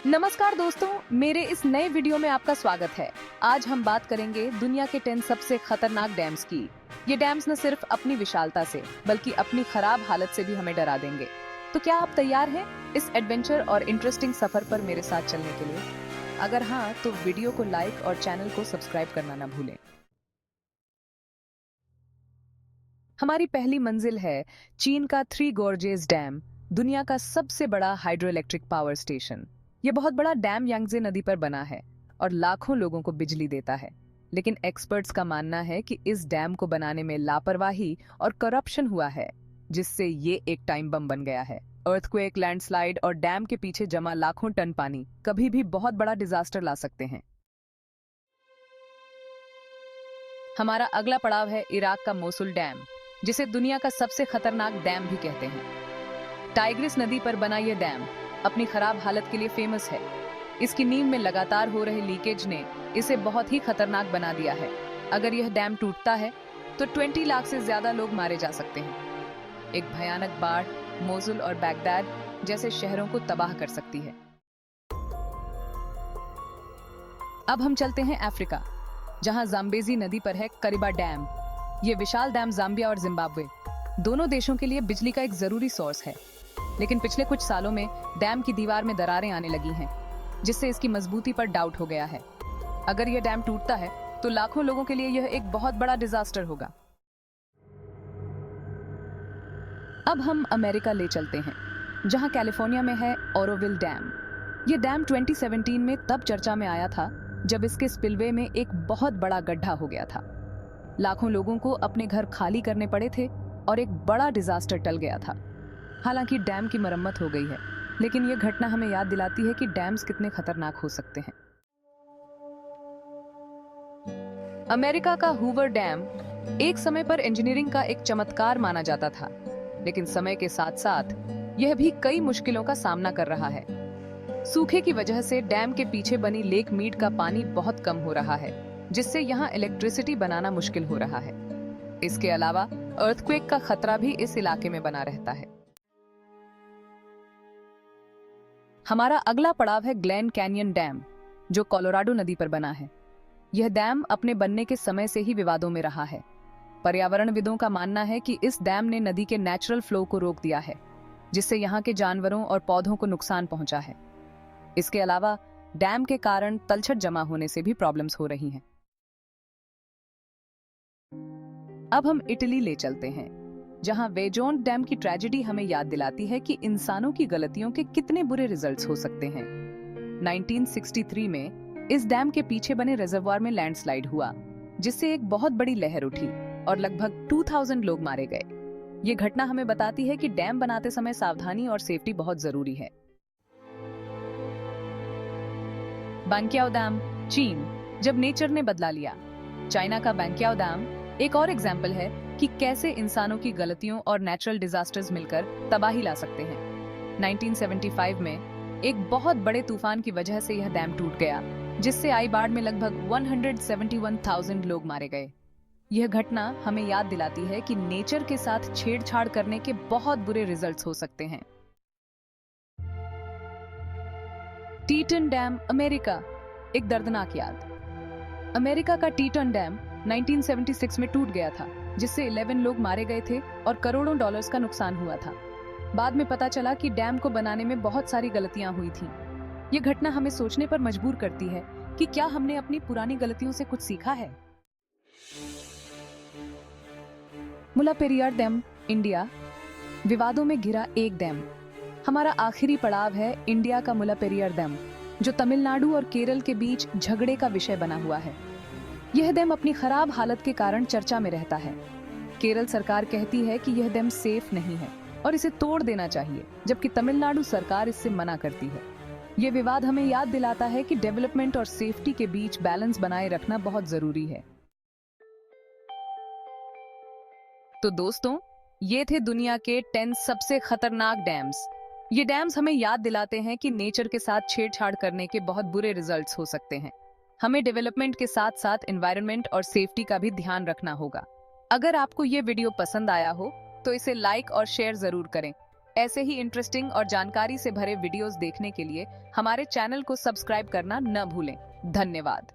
नमस्कार दोस्तों, मेरे इस नए वीडियो में आपका स्वागत है। आज हम बात करेंगे दुनिया के 10 सबसे खतरनाक डैम्स की। ये डैम्स न सिर्फ अपनी विशालता से बल्कि अपनी खराब हालत से भी हमें डरा देंगे। तो क्या आप तैयार हैं इस एडवेंचर और इंटरेस्टिंग सफर पर मेरे साथ चलने के लिए? अगर हाँ, तो वीडियो को लाइक और चैनल को सब्सक्राइब करना ना भूलें। हमारी पहली मंजिल है चीन का थ्री गोर्जेस डैम, दुनिया का सबसे बड़ा हाइड्रो इलेक्ट्रिक पावर स्टेशन। ये बहुत बड़ा डैम यांगजे नदी पर बना है और लाखों लोगं को बिजली देता है। लेकिन एक्सपर्ट्स का मानना है कि इस डैम को बनाने में लापरवाही और करप्शन हुआ है, जिससे ये एक टाइम बम बन गया है। अर्थक्वेक, लैंडस्लाइड और डैम के पीछे जमा लाखों टन पानी कभी भी बहुत बड़ा डिजास्टर ला सकते हैं। हमारा अगला पड़ाव है इराक का मोसुल डैम, जिसे दुनिया का सबसे खतरनाक डैम भी कहते हैं। टाइग्रिस नदी पर बना यह डैम अपनी खराब हालत के लिए फेमस है। इसकी नींव में लगातार हो रहे लीकेज ने इसे बहुत ही खतरनाक बना दिया है। अगर यह डैम टूटता है तो 20 लाख से ज्यादा लोग मारे जा सकते हैं। एक भयानक बाढ़ मोसुल और बगदाद जैसे शहरों को तबाह कर सकती है। अब हम चलते हैं अफ्रीका, जहां जाम्बेजी नदी पर है करिबा डैम। ये विशाल डैम जाम्बिया और जिम्बाब्वे दोनों देशों के लिए बिजली का एक जरूरी सोर्स है। लेकिन पिछले कुछ सालों में डैम की दीवार में दरारें आने लगी हैं, जिससे इसकी मजबूती पर डाउट हो गया है। अगर यह डैम टूटता है तो लाखों लोगों के लिए यह एक बहुत बड़ा डिजास्टर होगा। अब हम अमेरिका ले चलते हैं, जहां कैलिफोर्निया में है ओरोविल डैम। यह डैम 2017 में तब चर्चा में आया था जब इसके स्पिलवे में एक बहुत बड़ा गड्ढा हो गया था। लाखों लोगों को अपने घर खाली करने पड़े थे और एक बड़ा डिजास्टर टल गया था। हालांकि डैम की मरम्मत हो गई है, लेकिन यह घटना हमें याद दिलाती है कि डैम्स कितने खतरनाक हो सकते हैं। अमेरिका का हूवर डैम एक समय पर इंजीनियरिंग का एक चमत्कार माना जाता था, लेकिन समय के साथ साथ यह भी कई मुश्किलों का सामना कर रहा है। सूखे की वजह से डैम के पीछे बनी लेक मीड का पानी बहुत कम हो रहा है, जिससे यहाँ इलेक्ट्रिसिटी बनाना मुश्किल हो रहा है। इसके अलावा अर्थक्वेक का खतरा भी इस इलाके में बना रहता है। हमारा अगला पड़ाव है ग्लैन कैनियन डैम, जो कोलोराडो नदी पर बना है। यह डैम अपने बनने के समय से ही विवादों में रहा है। पर्यावरणविदों का मानना है कि इस डैम ने नदी के नेचुरल फ्लो को रोक दिया है, जिससे यहाँ के जानवरों और पौधों को नुकसान पहुंचा है। इसके अलावा डैम के कारण तलछट जमा होने से भी प्रॉब्लम्स हो रही हैं। अब हम इटली ले चलते हैं, जहां वेजोन डैम की ट्रेजेडी हमें याद दिलाती है कि इंसानों की गलतियों के कितने बुरे रिजल्ट्स हो सकते हैं। 1963 में इस डैम के पीछे बने रिजर्वॉयर में लैंडस्लाइड हुआ, जिससे एक बहुत बड़ी लहर उठी और लगभग 2000 लोग मारे गए। ये घटना हमें बताती है कि डैम बनाते समय सावधानी और सेफ्टी बहुत जरूरी है। बैंकियाओ डैम, चीन, जब नेचर ने बदला लिया। चाइना का बैंकियाओ डैम एक और एग्जाम्पल है कि कैसे इंसानों की गलतियों और नेचुरल डिजास्टर्स मिलकर तबाही ला सकते हैं। 1975 में एक बहुत बड़े तूफान की वजह से यह डैम टूट गया, जिससे आई बाढ़ में लगभग 171,000 लोग मारे गए। यह घटना हमें याद दिलाती है कि नेचर के साथ छेड़छाड़ करने के बहुत बुरे रिजल्ट्स हो सकते हैं। टीटन डैम, अमेरिका, एक दर्दनाक याद। अमेरिका का टीटन डैम 1976 में टूट गया था, जिससे 11 लोग मारे गए थे और करोड़ों डॉलर्स का नुकसान हुआ था। बाद में पता चला कि डैम को बनाने में बहुत सारी गलतियां हुई थीं। ये घटना हमें सोचने पर मजबूर करती है कि क्या हमने अपनी पुरानी गलतियों से कुछ सीखा है। मुल्लापेरियार डैम, इंडिया, विवादों में घिरा एक डैम। हमारा आखिरी पड़ाव है इंडिया का मुल्लापेरियार डैम, जो तमिलनाडु और केरल के बीच झगड़े का विषय बना हुआ है। यह डैम अपनी खराब हालत के कारण चर्चा में रहता है। केरल सरकार कहती है कि यह डैम सेफ नहीं है और इसे तोड़ देना चाहिए, जबकि तमिलनाडु सरकार इससे मना करती है। यह विवाद हमें याद दिलाता है कि डेवलपमेंट और सेफ्टी के बीच बैलेंस बनाए रखना बहुत जरूरी है। तो दोस्तों, ये थे दुनिया के 10 सबसे खतरनाक डैम्स। ये डैम्स हमें याद दिलाते हैं कि नेचर के साथ छेड़छाड़ करने के बहुत बुरे रिजल्ट्स हो सकते हैं। हमें डेवलपमेंट के साथ साथ एनवायरनमेंट और सेफ्टी का भी ध्यान रखना होगा। अगर आपको ये वीडियो पसंद आया हो तो इसे लाइक और शेयर जरूर करें। ऐसे ही इंटरेस्टिंग और जानकारी से भरे वीडियोस देखने के लिए हमारे चैनल को सब्सक्राइब करना न भूलें। धन्यवाद।